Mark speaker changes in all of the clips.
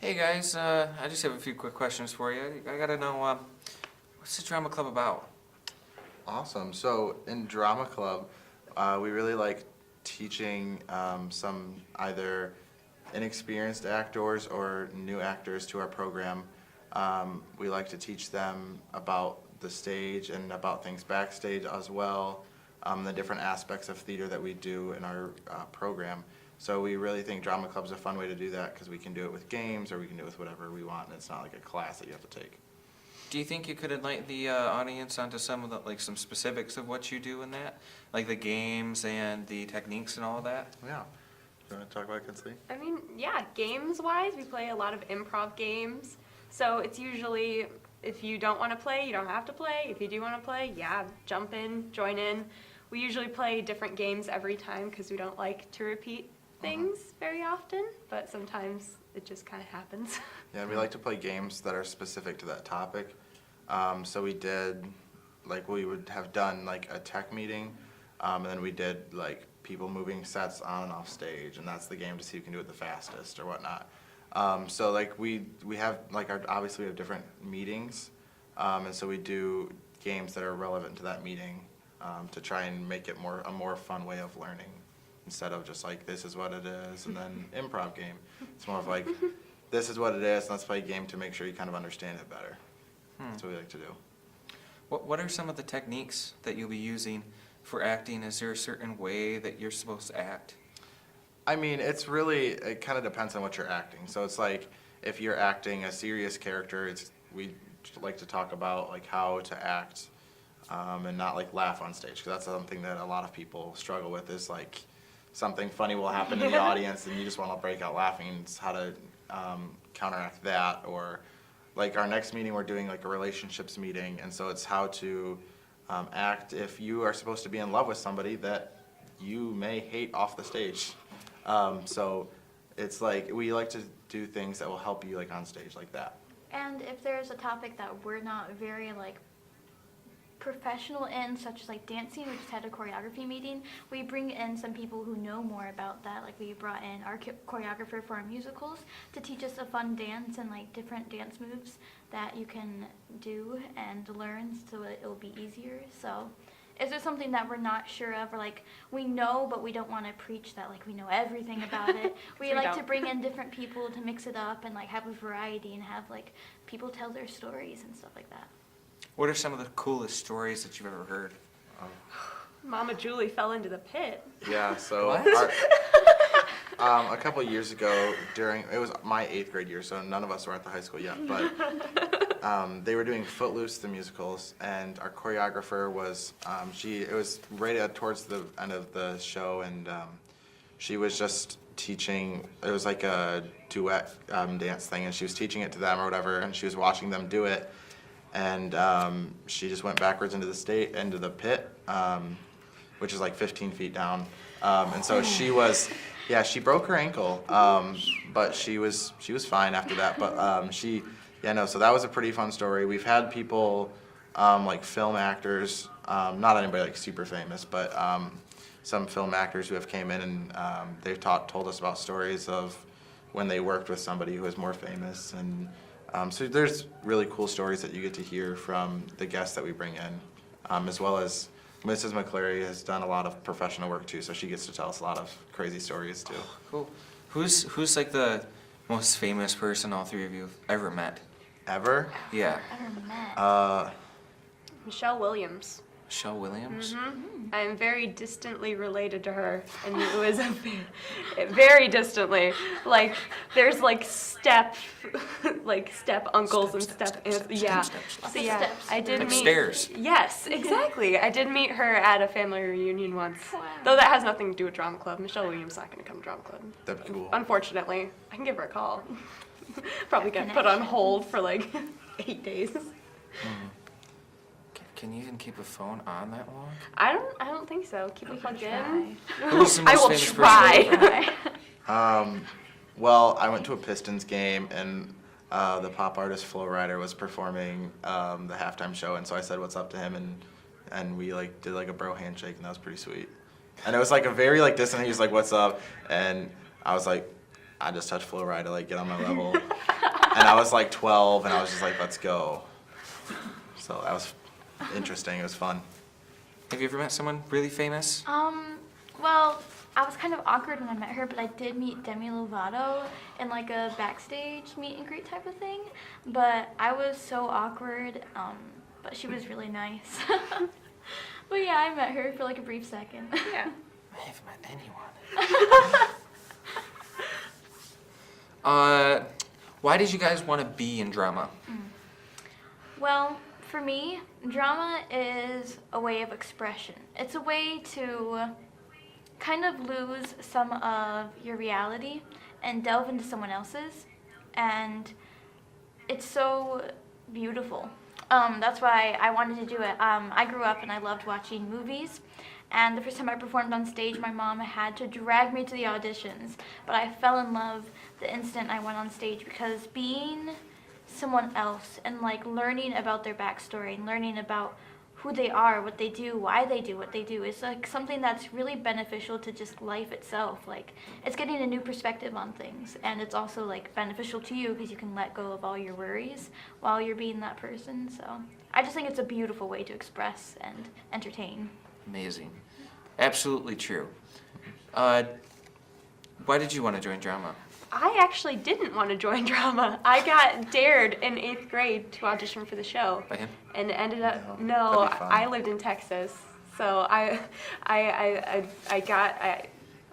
Speaker 1: Hey guys, I just have a few quick questions for you. I gotta know, what's the drama club about?
Speaker 2: Awesome. So in drama club, we really like teaching some either inexperienced actors or new actors to our program. We like to teach them about the stage and about things backstage as well, the different aspects of theater that we do in our program. So we really think drama club's a fun way to do that because we can do it with games or we can do it with whatever we want, and it's not like a class that you have to take.
Speaker 1: Do you think you could enlighten the audience onto some of the, like, some specifics of what you do in that? Like the games and the techniques and all that?
Speaker 2: Yeah. You want to talk about it, Kinsley?
Speaker 3: I mean, yeah, games-wise, we play a lot of improv games. So it's usually, if you don't want to play, you don't have to play. If you do want to play, yeah, jump in, join in. We usually play different games every time because we don't like to repeat things very often, but sometimes it just kind of happens.
Speaker 2: Yeah, and we like to play games that are specific to that topic. So we did, like, we would have done like a tech meeting, and then we did like people moving sets on and off stage, and that's the game to see who can do it the fastest or whatnot. So like we have like obviously we have different meetings, and so we do games that are relevant to that meeting to try and make it a more fun way of learning. Instead of just like, this is what it is, and then improv game. It's more of like, this is what it is, and let's play a game to make sure you kind of understand it better. That's what we like to do.
Speaker 1: What are some of the techniques that you'll be using for acting? Is there a certain way that you're supposed to act?
Speaker 2: I mean, it kind of depends on what you're acting. So it's like, if you're acting a serious character, we like to talk about like how to act and not like laugh on stage, because that's something that a lot of people struggle with, is like, something funny will happen in the audience and you just want to break out laughing. It's how to counteract that. Or like our next meeting, we're doing like a relationships meeting, and so it's how to act if you are supposed to be in love with somebody that you may hate off the stage. So it's like, we like to do things that will help you like on stage like that.
Speaker 4: And if there's a topic that we're not very like professional in, such as like dancing, we just had a choreography meeting, we bring in some people who know more about that. Like we brought in our choreographer for our musicals to teach us a fun dance and like different dance moves that you can do and learn, so it'll be easier. So is there something that we're not sure of, or like we know but we don't want to preach that like we know everything about it? We like to bring in different people to mix it up and like have a variety and have like people tell their stories and stuff like that.
Speaker 1: What are some of the coolest stories that you've ever heard?
Speaker 3: Mama Julie fell into the pit.
Speaker 2: Yeah, so a couple of years ago, it was my 8th grade year, so none of us were at the high school yet, but they were doing Footloose, the musicals, and our choreographer was, it was right towards the end of the show, and she was just teaching, it was like a duet dance thing, and she was teaching it to them or whatever, and she was watching them do it, and she just went backwards into the pit, which is like 15 feet down, and so she broke her ankle, but she was fine after that. But so that was a pretty fun story. We've had people like film actors, not anybody like super famous, but some film actors who have came in and they've told us about stories of when they worked with somebody who was more famous, and so there's really cool stories that you get to hear from the guests that we bring in, as well as Mrs. McClary has done a lot of professional work too, so she gets to tell us a lot of crazy stories too.
Speaker 1: Cool. Who's like the most famous person all three of you have ever met?
Speaker 2: Ever?
Speaker 1: Yeah.
Speaker 4: Ever met?
Speaker 3: Michelle Williams.
Speaker 1: Michelle Williams?
Speaker 3: I am very distantly related to her, and it was very distantly. Like, there's like step uncles and step aunts. Yeah. So yeah, I did
Speaker 1: Like
Speaker 3: meet.
Speaker 1: stairs.
Speaker 3: Yes, exactly. I did meet her at a family reunion once. Though that has nothing to do with drama club. Michelle Williams not going to come to drama club.
Speaker 2: That'd be cool.
Speaker 3: Unfortunately, I can give her a call. Probably get put on hold for like 8 days.
Speaker 1: Can you even keep a phone on that long?
Speaker 3: I don't think so. Keep it plugged in.
Speaker 1: Who's the
Speaker 3: I
Speaker 1: most
Speaker 3: will
Speaker 1: famous person
Speaker 3: try.
Speaker 1: ever?
Speaker 2: Well, I went to a Pistons game, and the pop artist Flo Rida was performing the halftime show, and so I said what's up to him, and we like did like a bro handshake, and that was pretty sweet. And it was like a very like distant. He was like, "What's up?" And I was like, I just touched Flo Rida to like get on my level. And I was like 12, and I was just like, let's go. So that was interesting. It was fun.
Speaker 1: Have you ever met someone really famous?
Speaker 4: Well, I was kind of awkward when I met her, but I did meet Demi Lovato in like a backstage meet and greet type of thing. But I was so awkward, but she was really nice. But yeah, I met her for like a brief second.
Speaker 3: Yeah.
Speaker 1: I haven't met anyone. Why did you guys want to be in drama?
Speaker 4: Well, for me, drama is a way of expression. It's a way to kind of lose some of your reality and delve into someone else's. And it's so beautiful. That's why I wanted to do it. I grew up and I loved watching movies. And the first time I performed on stage, my mom had to drag me to the auditions. But I fell in love the instant I went on stage, because being someone else and like learning about their backstory and learning about who they are, what they do, why they do what they do is like something that's really beneficial to just life itself. Like, it's getting a new perspective on things, and it's also like beneficial to you because you can let go of all your worries while you're being that person. So I just think it's a beautiful way to express and entertain.
Speaker 1: Amazing. Absolutely true. Why did you want to join drama?
Speaker 3: I actually didn't want to join drama. I got dared in 8th grade to audition for the show.
Speaker 1: By him?
Speaker 3: And ended up,
Speaker 2: No,
Speaker 3: no,
Speaker 2: that'd be fun.
Speaker 3: I lived in Texas. So I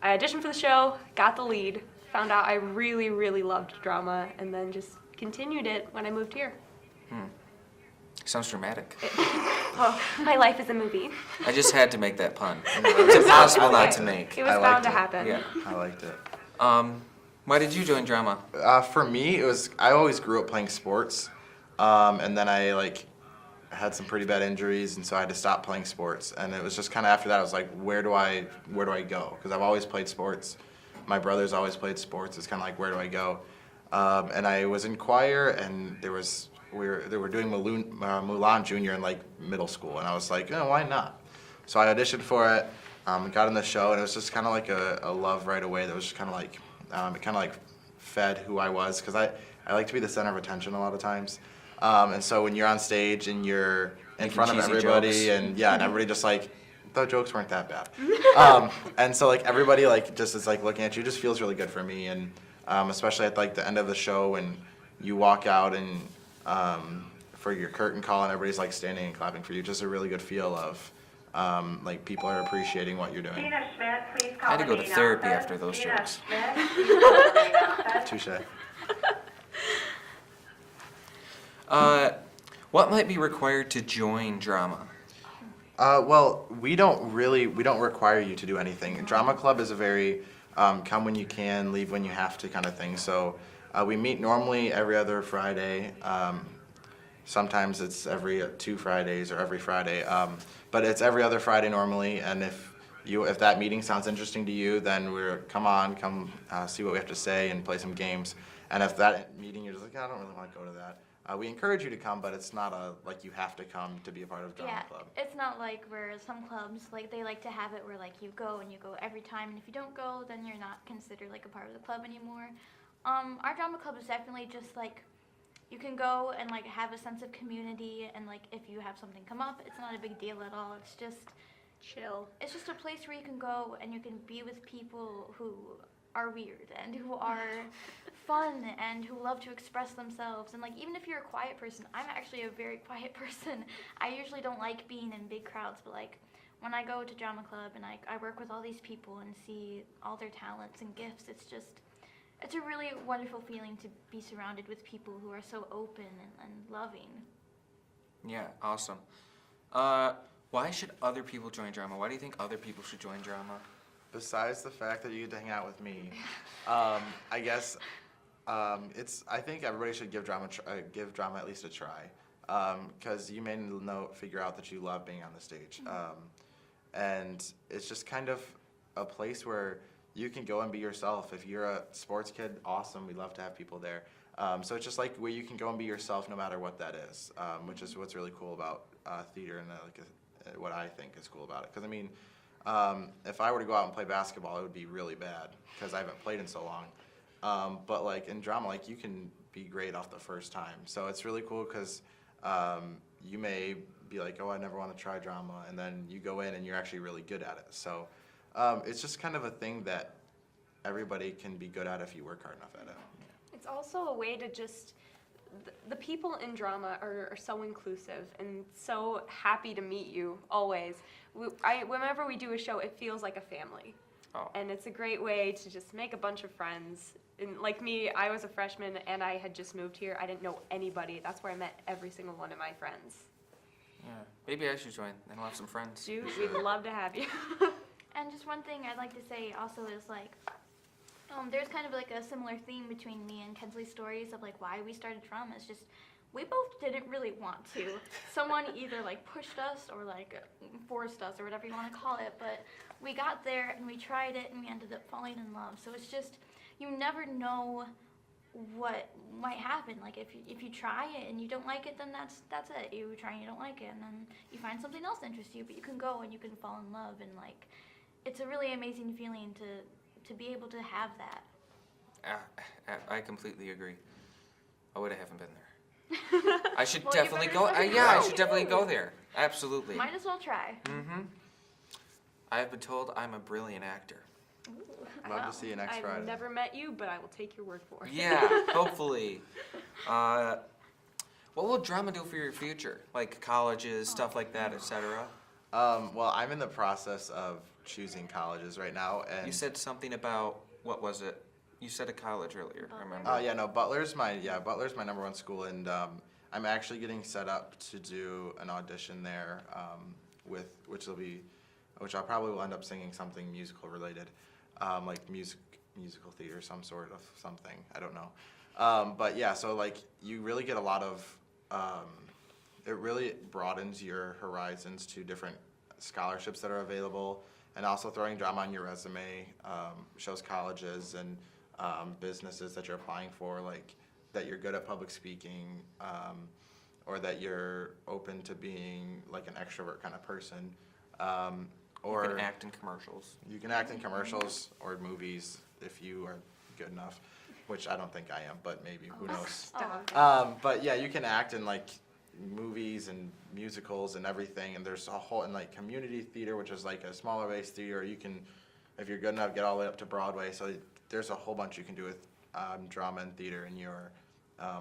Speaker 3: auditioned for the show, got the lead, found out I really, really loved drama, and then just continued it when I moved here.
Speaker 1: Sounds dramatic.
Speaker 3: Oh, my life is a movie.
Speaker 1: I just had to make that pun. It's impossible not to make.
Speaker 3: It was
Speaker 2: I
Speaker 3: bound
Speaker 2: liked
Speaker 3: to
Speaker 2: it.
Speaker 3: happen.
Speaker 1: Yeah.
Speaker 2: I liked it.
Speaker 1: Why did you join drama?
Speaker 2: For me, I always grew up playing sports, and then I like had some pretty bad injuries, and so I had to stop playing sports. And it was just kind of after that, I was like, where do I go? Because I've always played sports. My brothers always played sports. It's kind of like, where do I go? And I was in choir, and they were doing Mulan Junior in like middle school, and I was like, oh, why not? So I auditioned for it, got in the show, and it was just kind of like a love right away. That was just kind of like, it kind of like fed who I was, because I like to be the center of attention a lot of times. And so when you're on stage and you're in
Speaker 1: Making
Speaker 2: front of
Speaker 1: cheesy
Speaker 2: everybody,
Speaker 1: jokes.
Speaker 2: and yeah, and everybody just like, the jokes weren't that bad. And so like everybody like just is like looking at you, just feels really good for me. And especially at like the end of the show when you walk out and for your curtain call and everybody's like standing and clapping for you, just a really good feel of like people are appreciating what you're doing.
Speaker 5: Tina Schmidt, please
Speaker 1: I
Speaker 5: call
Speaker 1: had to
Speaker 5: the
Speaker 1: go to
Speaker 5: main
Speaker 1: therapy
Speaker 5: office.
Speaker 1: after those
Speaker 5: Tina
Speaker 1: jokes.
Speaker 5: Schmidt, please call the main office.
Speaker 2: Touche.
Speaker 1: What might be required to join drama?
Speaker 2: Well, we don't require you to do anything. Drama club is a very come when you can, leave when you have to kind of thing. So we meet normally every other Friday. Sometimes it's every 2 Fridays or every Friday, but it's every other Friday normally. And if that meeting sounds interesting to you, then come see what we have to say and play some games. And if that meeting you're just like, I don't really want to go to that. We encourage you to come, but it's not like you have to come to be a part of drama club.
Speaker 4: It's not like where some clubs, like, they like to have it where, like, you go and you go every time, and if you don't go, then you're not considered, like, a part of the club anymore. Our drama club is definitely just, like, you can go and, like, have a sense of community, and, like, if you have something come up, it's not a big deal at all. It's just
Speaker 3: Chill.
Speaker 4: It's just a place where you can go and you can be with people who are weird and who are fun and who love to express themselves. And like, even if you're a quiet person, I'm actually a very quiet person. I usually don't like being in big crowds, but like when I go to drama club and I work with all these people and see all their talents and gifts, it's a really wonderful feeling to be surrounded with people who are so open and loving.
Speaker 1: Yeah, awesome. Why should other people join drama? Why do you think other people should join drama?
Speaker 2: Besides the fact that you get to hang out with me, I guess I think everybody should give drama at least a try, because you may figure out that you love being on the stage, and it's just kind of a place where you can go and be yourself. If you're a sports kid, awesome. We love to have people there. So it's just like where you can go and be yourself no matter what that is, which is what's really cool about theater and what I think is cool about it. Because I mean, if I were to go out and play basketball, it would be really bad because I haven't played in so long. But like in drama, like you can be great off the first time. So it's really cool because you may be like, oh, I never want to try drama, and then you go in and you're actually really good at it. So it's just kind of a thing that everybody can be good at if you work hard enough at it.
Speaker 3: It's also a way to just, the people in drama are so inclusive and so happy to meet you always. Whenever we do a show, it feels like a family.
Speaker 1: Oh.
Speaker 3: And it's a great way to just make a bunch of friends. And like me, I was a freshman and I had just moved here. I didn't know anybody. That's where I met every single one of my friends.
Speaker 1: Yeah, maybe I should join, then we'll have some friends.
Speaker 3: Dude, we'd love to have you.
Speaker 4: And just one thing I'd like to say also is like, there's kind of like a similar theme between me and Kensley's stories of like why we started drama. It's just we both didn't really want to. Someone either like pushed us or like forced us or whatever you want to call it. But we got there and we tried it and we ended up falling in love. So it's just you never know what might happen. Like if you try it and you don't like it, then that's it. You try and you don't like it, and then you find something else that interests you. But you can go and you can fall in love, and like it's a really amazing feeling to be able to have that.
Speaker 1: I completely agree. Oh, wait, I haven't been there. I should
Speaker 4: Well, you
Speaker 1: definitely
Speaker 4: better
Speaker 1: go.
Speaker 4: start
Speaker 1: Yeah, I
Speaker 4: now.
Speaker 1: should definitely go there. Absolutely.
Speaker 4: Might as well try.
Speaker 1: Mm-hmm. I have been told I'm a brilliant actor.
Speaker 2: Love to see you next
Speaker 3: I've
Speaker 2: Friday.
Speaker 3: never met you, but I will take your word for it.
Speaker 1: Yeah, hopefully. What will drama do for your future? Like colleges, stuff like that, etc.
Speaker 2: Well, I'm in the process of choosing colleges right now, and
Speaker 1: You said something about, what was it? You said a college earlier,
Speaker 4: Butler.
Speaker 1: remember?
Speaker 2: yeah, no, Butler's my number one school, and I'm actually getting set up to do an audition there, which I'll probably will end up singing something musical related, like musical theater, some sort of something. I don't know, but yeah, so like you really get a lot of, it really broadens your horizons to different scholarships that are available, and also throwing drama on your resume shows colleges and businesses that you're applying for, like that you're good at public speaking, or that you're open to being like an extrovert kind of person. Or
Speaker 1: You can act in commercials.
Speaker 2: you can act in commercials or movies if you are good enough, which I don't think I am, but maybe, who knows.
Speaker 3: Stop.
Speaker 2: But yeah, you can act in like movies and musicals and everything, and there's a whole, and like community theater, which is like a smaller base theater. You can, if you're good enough, get all the way up to Broadway. So there's a whole bunch you can do with drama and theater in your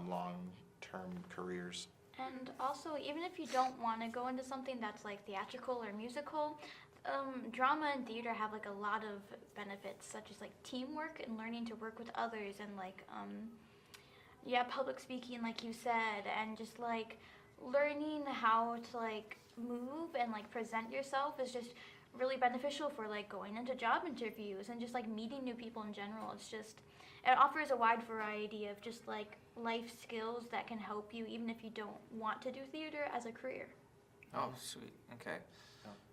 Speaker 2: long-term careers.
Speaker 4: And also, even if you don't want to go into something that's like theatrical or musical, drama and theater have like a lot of benefits, such as like teamwork and learning to work with others, and like public speaking, like you said, and just like learning how to like move and like present yourself is just really beneficial for like going into job interviews and just like meeting new people in general. It offers a wide variety of just like life skills that can help you even if you don't want to do theater as a career.
Speaker 1: Oh, sweet. Okay.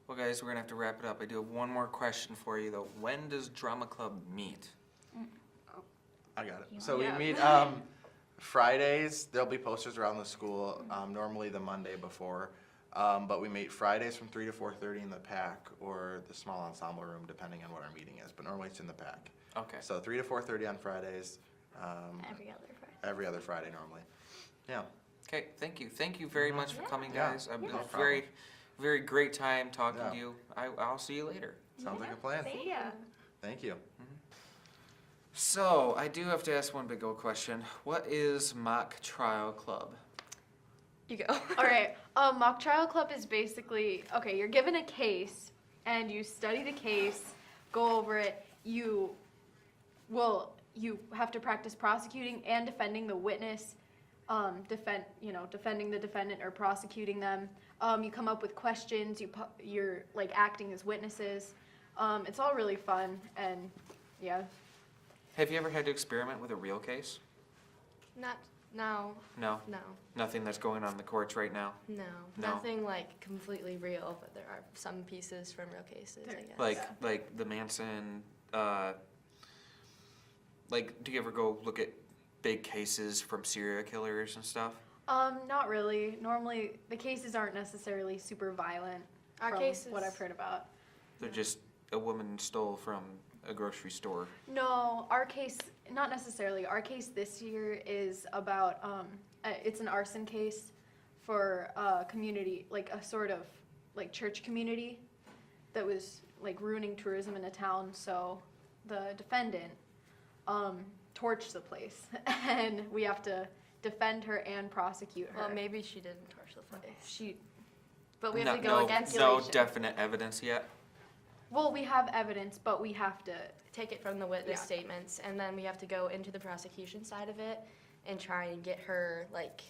Speaker 1: Well, guys, we're going to have to wrap it up. I do have one more question for you, though. When does Drama Club meet?
Speaker 2: I got it.
Speaker 4: You
Speaker 2: So we
Speaker 3: want-
Speaker 2: meet Fridays. There'll be posters around the school, normally the Monday before. But we meet Fridays from 3 to 4:30 in the PAC or the small ensemble room, depending on what our meeting is. But normally it's in the PAC.
Speaker 1: Okay.
Speaker 2: So 3 to 4:30 on Fridays.
Speaker 4: Every other Friday.
Speaker 2: Every other Friday normally. Yeah.
Speaker 1: Okay, thank you. Thank you very much for coming,
Speaker 2: Yeah.
Speaker 1: guys. It
Speaker 2: No
Speaker 1: was
Speaker 2: problem.
Speaker 1: very, very great time talking
Speaker 2: Yeah.
Speaker 1: to you. I'll see you later.
Speaker 2: Sounds like a plan.
Speaker 3: See ya.
Speaker 2: Thank you.
Speaker 1: So, I do have to ask one big old question. What is Mock Trial Club?
Speaker 6: You go. All right. Mock trial club is basically, okay, you're given a case and you study the case, go over it. You have to practice prosecuting and defending the witness, defending the defendant or prosecuting them. You come up with questions. You're like acting as witnesses. It's all really fun, and yeah.
Speaker 1: Have you ever had to experiment with a real case?
Speaker 7: Not, no,
Speaker 1: No?
Speaker 7: no,
Speaker 1: Nothing that's going on in the courts right now?
Speaker 7: no.
Speaker 1: No.
Speaker 7: Nothing like completely real, but there are some pieces from real cases, I guess.
Speaker 1: Like the Manson, like, do you ever go look at big cases from serial killers and stuff?
Speaker 6: Not really. Normally, the cases aren't necessarily super violent.
Speaker 7: Our
Speaker 6: from
Speaker 7: cases-
Speaker 6: what I've heard about.
Speaker 1: They're just a woman stole from a grocery store.
Speaker 6: No, our case not necessarily. Our case this year is about, it's an arson case for a community, like a sort of like church community that was like ruining tourism in a town. So the defendant torched the place, and we have to defend her and prosecute her.
Speaker 7: Well, maybe she didn't torch the place.
Speaker 6: But we have
Speaker 1: No,
Speaker 6: to go
Speaker 1: no,
Speaker 6: against
Speaker 1: no
Speaker 6: regulation.
Speaker 1: definite evidence yet.
Speaker 6: Well, we have evidence, but we have to.
Speaker 7: Take it from the witness
Speaker 6: Yeah.
Speaker 7: statements, and then we have to go into the prosecution side of it and try and get her, like,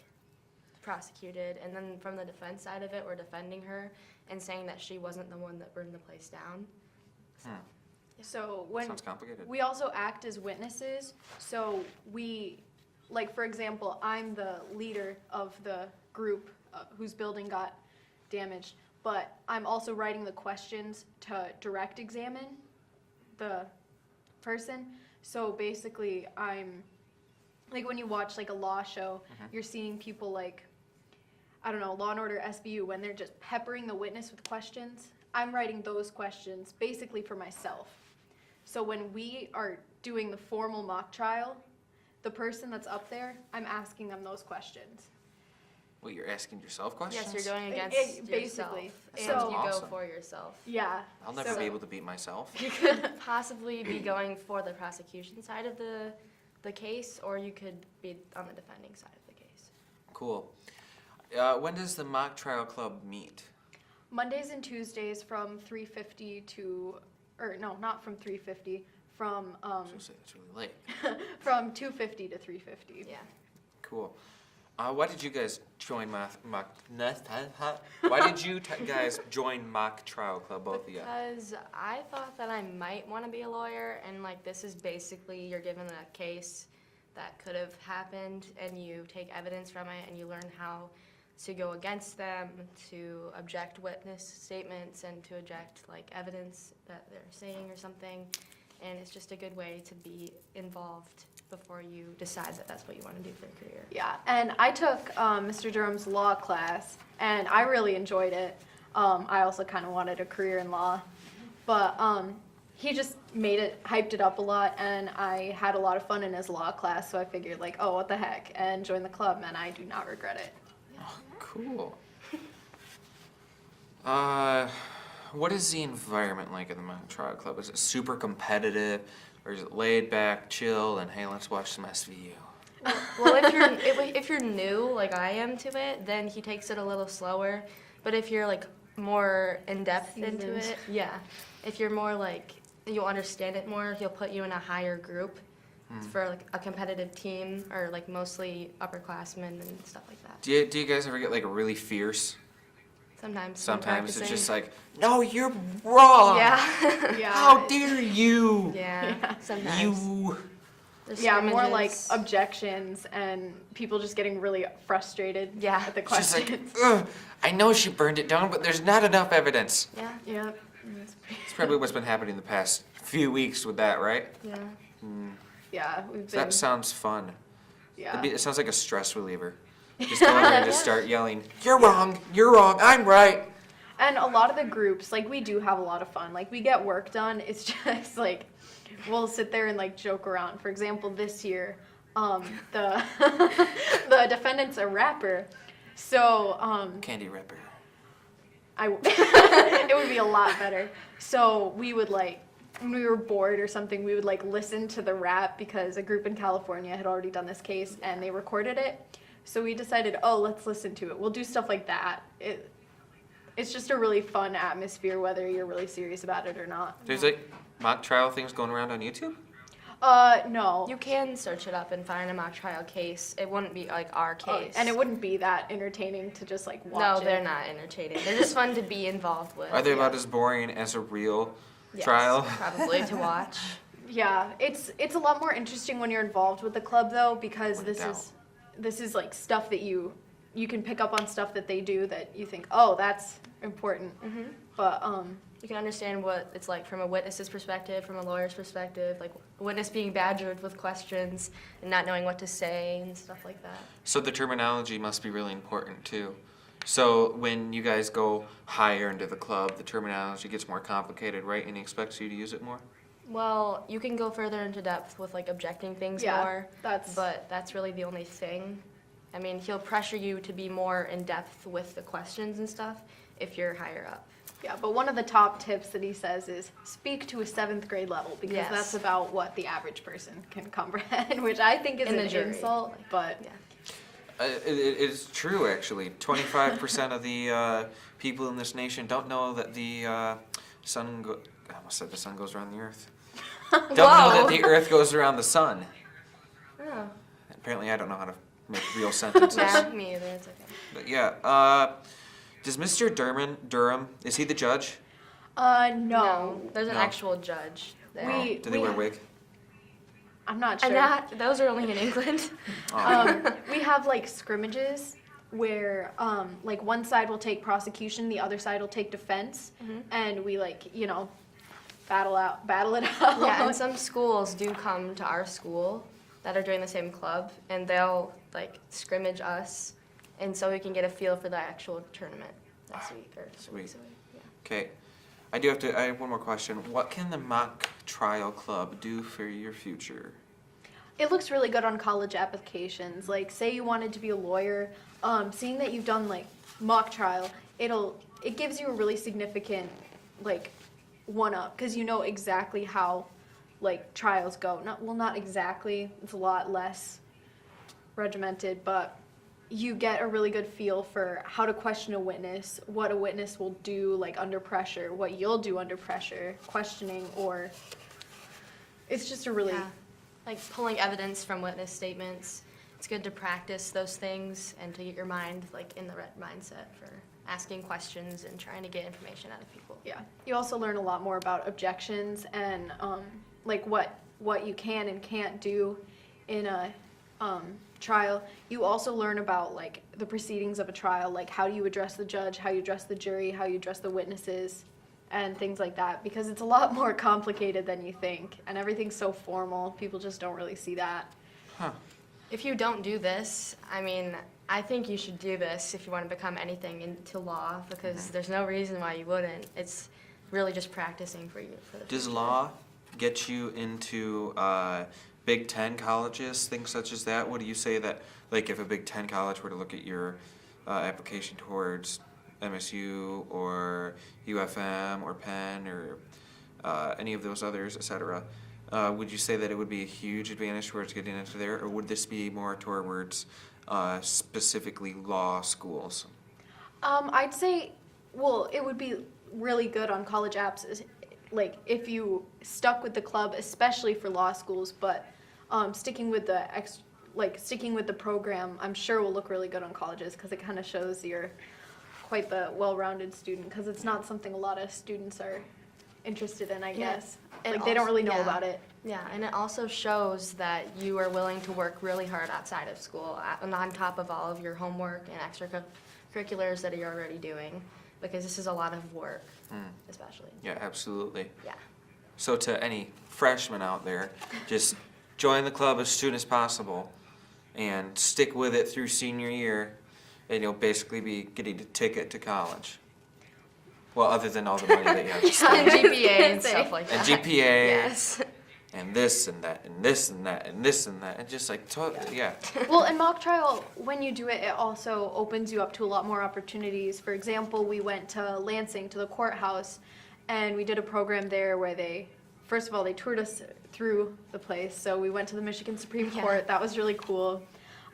Speaker 7: prosecuted. And then from the defense side of it, we're defending her and saying that she wasn't the one that burned the place down.
Speaker 6: So when
Speaker 1: Sounds complicated.
Speaker 6: we also act as witnesses, so we, like for example, I'm the leader of the group whose building got damaged, but I'm also writing the questions to direct examine the person. So basically, I'm like when you watch like a law show, you're seeing people like, I don't know, Law and Order SVU, when they're just peppering the witness with questions. I'm writing those questions basically for myself. So when we are doing the formal mock trial, the person that's up there, I'm asking them those questions.
Speaker 1: Well, you're asking yourself questions?
Speaker 7: Yes, you're going against
Speaker 6: Basically.
Speaker 7: yourself, and
Speaker 6: So-
Speaker 7: you
Speaker 1: Awesome.
Speaker 7: go for yourself.
Speaker 6: Yeah.
Speaker 1: I'll never
Speaker 6: so-
Speaker 1: be able to beat myself.
Speaker 7: You could possibly be going for the prosecution side of the case, or you could be on the defending side of the case.
Speaker 1: Cool. When does the mock trial club meet?
Speaker 6: Mondays and Tuesdays from 3:50 to, or no, not from 3:50, from
Speaker 1: So say that's really late.
Speaker 6: from 2:50 to 3:50.
Speaker 7: Yeah.
Speaker 1: Cool. Why did you guys join why did you guys join mock trial club, both of you?
Speaker 7: Because I thought that I might want to be a lawyer, and like this is basically you're given a case that could have happened, and you take evidence from it, and you learn how to go against them, to object witness statements, and to object like evidence that they're saying or something. And it's just a good way to be involved before you decide that that's what you want to do for a career.
Speaker 6: Yeah, and I took Mr. Durham's law class, and I really enjoyed it. I also kind of wanted a career in law, but he just made it, hyped it up a lot, and I had a lot of fun in his law class, so I figured like, oh, what the heck, and joined the club, and I do not regret it.
Speaker 1: Cool. What is the environment like at the mock trial club? Is it super competitive, or is it laid back, chill, and hey, let's watch some SVU?
Speaker 7: Well, if you're new like I am to it, then he takes it a little slower. But if you're like more in depth into
Speaker 6: Seasoned.
Speaker 7: it, yeah. If you're more like you'll understand it more, he'll put you in a higher group for like a competitive team or like mostly upperclassmen and stuff like that.
Speaker 1: Do you guys ever get like really fierce?
Speaker 7: Sometimes. when
Speaker 1: Sometimes it's
Speaker 7: practicing.
Speaker 1: just like, no, you're wrong.
Speaker 7: Yeah.
Speaker 6: Yeah.
Speaker 1: How dare you?
Speaker 7: Yeah. Sometimes.
Speaker 1: You.
Speaker 7: There's
Speaker 6: Yeah, more like
Speaker 7: scrimmages.
Speaker 6: objections and people just getting really frustrated
Speaker 7: Yeah.
Speaker 6: at the
Speaker 1: She's like,
Speaker 6: questions.
Speaker 1: ugh, I know she burned it down, but there's not enough evidence.
Speaker 7: Yeah.
Speaker 6: Yeah.
Speaker 1: It's probably what's been happening the past few weeks with that, right?
Speaker 7: Yeah.
Speaker 6: Yeah, we've
Speaker 1: So
Speaker 6: been.
Speaker 1: that sounds fun.
Speaker 6: Yeah.
Speaker 1: It sounds like a stress reliever. Just go in there and just start yelling, you're wrong, I'm right.
Speaker 6: And a lot of the groups, like we do have a lot of fun. Like we get work done. It's just like we'll sit there and like joke around. For example, this year, the the defendant's a rapper, so
Speaker 1: Candy Ripper.
Speaker 6: it would be a lot better. So we would like when we were bored or something, we would like listen to the rap because a group in California had already done this case and they recorded it. So we decided, oh, let's listen to it. We'll do stuff like that. It's just a really fun atmosphere, whether you're really serious about it or not.
Speaker 1: There's like mock trial things going around on YouTube?
Speaker 6: No.
Speaker 7: You can search it up and find a mock trial case. It wouldn't be like our case.
Speaker 6: And it wouldn't be that entertaining to just like watch
Speaker 7: No,
Speaker 6: it.
Speaker 7: they're not entertaining. They're just fun to be involved with.
Speaker 1: Are they about as boring as a real
Speaker 7: Yes,
Speaker 1: trial?
Speaker 7: Probably to watch.
Speaker 6: Yeah, it's a lot more interesting when you're involved with the club though, because
Speaker 1: Without
Speaker 6: this is like stuff that you can pick up on stuff that they do that you think, oh, that's important.
Speaker 7: Mm-hmm.
Speaker 6: But
Speaker 7: You can understand what it's like from a witness's perspective, from a lawyer's perspective, like a witness being badgered with questions and not knowing what to say and stuff like that.
Speaker 1: So the terminology must be really important too. So when you guys go higher into the club, the terminology gets more complicated, right? And he expects you to use it more?
Speaker 7: Well, you can go further into depth with like objecting things
Speaker 6: Yeah,
Speaker 7: more,
Speaker 6: that's-
Speaker 7: but that's really the only thing. I mean, he'll pressure you to be more in depth with the questions and stuff if you're higher up.
Speaker 6: Yeah, but one of the top tips that he says is speak to a 7th grade level, because
Speaker 7: Yes.
Speaker 6: that's about what the average person can comprehend, which I think is
Speaker 7: In
Speaker 6: an
Speaker 7: the jury,
Speaker 6: insult,
Speaker 7: like,
Speaker 6: but
Speaker 7: Yeah.
Speaker 1: It's true, actually. 25% of the people in this nation don't know that the sun. I almost said the sun goes around the earth. Don't know that the earth goes around the sun.
Speaker 7: Oh.
Speaker 1: Apparently, I don't know how to make real sentences.
Speaker 7: Yeah, me either. It's okay.
Speaker 1: But yeah, does Mr. Durham, is he the judge?
Speaker 6: no.
Speaker 7: There's an
Speaker 1: No.
Speaker 7: actual judge there.
Speaker 6: We-
Speaker 1: Do they wear a wig?
Speaker 6: I'm not sure.
Speaker 7: And those are only in England.
Speaker 6: We have like scrimmages where like one side will take prosecution, the other side will take defense, and we like, you know, battle it out.
Speaker 7: Yeah, and some schools do come to our school that are doing the same club, and they'll like scrimmage us, and so we can get a feel for the actual tournament next week or 2 weeks
Speaker 1: Sweet.
Speaker 7: away. Yeah.
Speaker 1: Okay. I have one more question. What can the mock trial club do for your future?
Speaker 6: It looks really good on college applications. Like, say you wanted to be a lawyer, seeing that you've done like mock trial, it gives you a really significant like one up, because you know exactly how like trials go. Not exactly. It's a lot less regimented, but you get a really good feel for how to question a witness, what a witness will do like under pressure, what you'll do under pressure, questioning, or it's just a really
Speaker 7: Yeah. Like pulling evidence from witness statements. It's good to practice those things and to get your mind like in the right mindset for asking questions and trying to get information out of people.
Speaker 6: Yeah, you also learn a lot more about objections and like what you can and can't do in a trial. You also learn about like the proceedings of a trial, like how do you address the judge, how you address the jury, how you address the witnesses, and things like that, because it's a lot more complicated than you think, and everything's so formal. People just don't really see that.
Speaker 1: Huh.
Speaker 7: If you don't do this, I mean, I think you should do this if you want to become anything into law, because there's no reason why you wouldn't. It's really just practicing for you. For the
Speaker 1: Does
Speaker 7: future.
Speaker 1: law get you into Big Ten colleges, things such as that? What do you say that, like, if a Big Ten college were to look at your application towards MSU or UFM or Penn or any of those others, etc., would you say that it would be a huge advantage towards getting into there, or would this be more towards specifically law schools?
Speaker 6: I'd say, well, it would be really good on college apps, like if you stuck with the club, especially for law schools. But sticking with the program, I'm sure will look really good on colleges, because it kind of shows you're quite the well-rounded student, because it's not something a lot of students are interested in, I
Speaker 7: Yeah,
Speaker 6: guess.
Speaker 7: it
Speaker 6: Like they don't really know
Speaker 7: yeah.
Speaker 6: about it.
Speaker 7: Yeah, and it also shows that you are willing to work really hard outside of school, and on top of all of your homework and extracurriculars that you're already doing, because this is a lot of work, especially.
Speaker 1: Yeah, absolutely.
Speaker 7: Yeah.
Speaker 1: So to any freshmen out there, just join the club as soon as possible and stick with it through senior year, and you'll basically be getting a ticket to college. Well, other than all the money that you have to
Speaker 7: And
Speaker 1: spend.
Speaker 7: GPA and stuff like
Speaker 1: And
Speaker 7: that.
Speaker 1: GPA.
Speaker 7: Yes.
Speaker 1: And this and that and this and that and this and that, and just like, yeah.
Speaker 6: Well, in mock trial, when you do it, it also opens you up to a lot more opportunities. For example, we went to Lansing, to the courthouse, and we did a program there where first of all, they toured us through the place. So we went to the Michigan Supreme Court. That was really cool.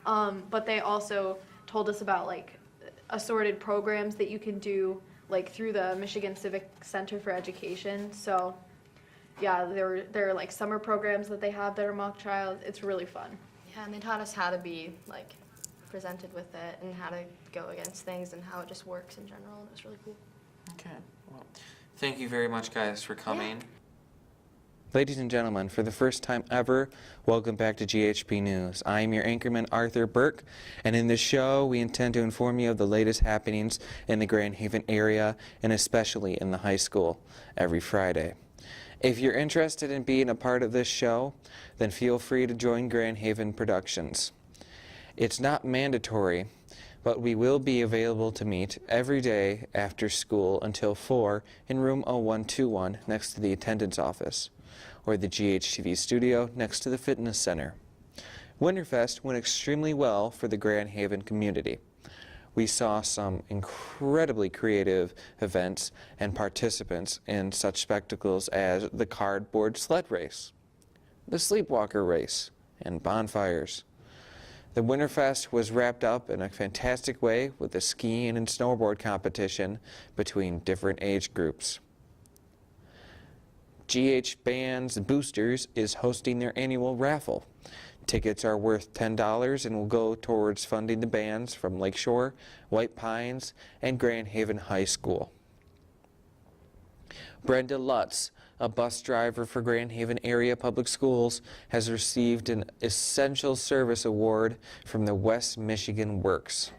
Speaker 6: But they also told us about like assorted programs that you can do like through the Michigan Civic Center for Education. So yeah, there are like summer programs that they have that are mock trials. It's really fun.
Speaker 7: Yeah, and they taught us how to be like presented with it and how to go against things and how it just works in general. It was really cool.
Speaker 1: Okay. Well, thank you very much, guys, for coming. Ladies and gentlemen, for the first time ever, welcome back to GHP News. I am your anchorman, Arthur Burke, and in this show, we intend to inform you of the latest happenings in the Grand Haven area, and especially in the high school, every Friday. If you're interested in being a part of this show, then feel free to join Grand Haven Productions. It's not mandatory, but we will be available to meet every day after school until 4 in room 0121 next to the attendance office. or the GHTV studio next to the fitness center. Winterfest went extremely well for the Grand Haven community. We saw some incredibly creative events and participants in such spectacles as the cardboard sled race, the sleepwalker race, and bonfires. The Winterfest was wrapped up in a fantastic way with a skiing and snowboard competition between different age groups. GH Bands Boosters is hosting their annual raffle. Tickets are worth $10 and will go towards funding the bands from Lakeshore, White Pines, and Grand Haven High School. Brenda Lutz, a bus driver for Grand Haven Area Public Schools, has received an Essential Service Award from the West Michigan Works.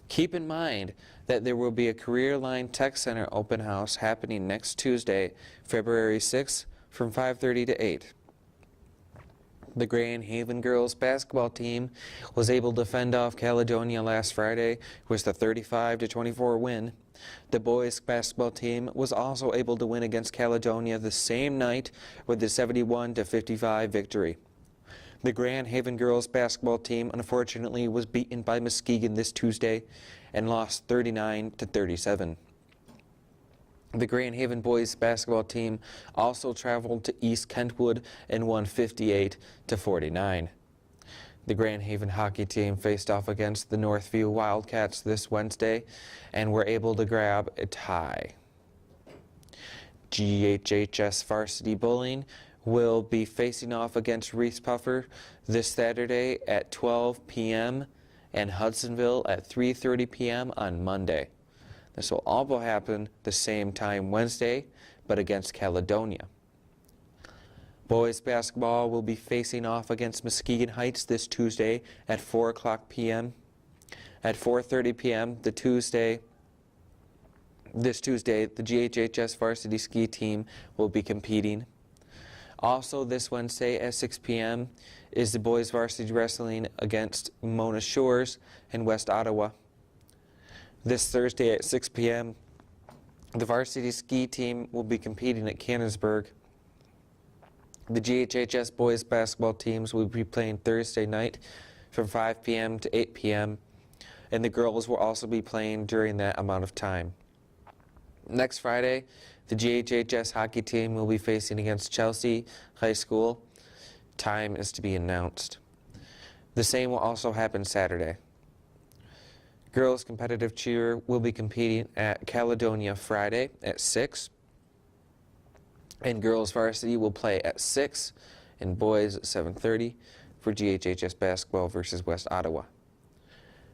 Speaker 1: Keep in mind that there will be a Career Line Tech Center open house happening next Tuesday, February 6th from 5:30 to 8. The Grand Haven girls basketball team was able to fend off Caledonia last Friday with a 35-24 win. The boys basketball team was also able to win against Caledonia the same night with a 71-55 victory. The Grand Haven girls basketball team unfortunately was beaten by Muskegon this Tuesday and lost 39-37. The Grand Haven boys basketball team also traveled to East Kentwood and won 58-49. The Grand Haven hockey team faced off against the Northview Wildcats this Wednesday and were able to grab a tie. GHHS varsity bowling will be facing off against Reese Puffer this Saturday at 12 p.m. and Hudsonville at 3:30 p.m. on Monday. This will all happen the same time Wednesday, but against Caledonia. Boys basketball will be facing off against Muskegon Heights this Tuesday at 4 o'clock p.m. At 4:30 p.m. This Tuesday, the GHHS varsity ski team will be competing. Also this Wednesday at 6 p.m. is the boys varsity wrestling against Mona Shores in West Ottawa. This Thursday at 6 p.m., the varsity ski team will be competing at Cannonsburg. The GHHS boys basketball teams will be playing Thursday night from 5 p.m. to 8 p.m., and the girls will also be playing during that amount of time. Next Friday, the GHHS hockey team will be facing against Chelsea High School. Time is to be announced. The same will also happen Saturday. Girls competitive cheer will be competing at Caledonia Friday at 6. And girls varsity will play at 6 and boys at 7:30 for GHHS basketball versus West Ottawa.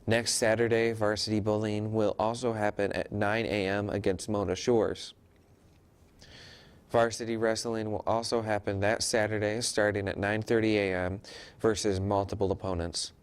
Speaker 1: Next Saturday, varsity bowling will also happen at 9 a.m. against Mona Shores. Varsity wrestling will also happen that Saturday starting at 9:30 a.m. versus multiple opponents.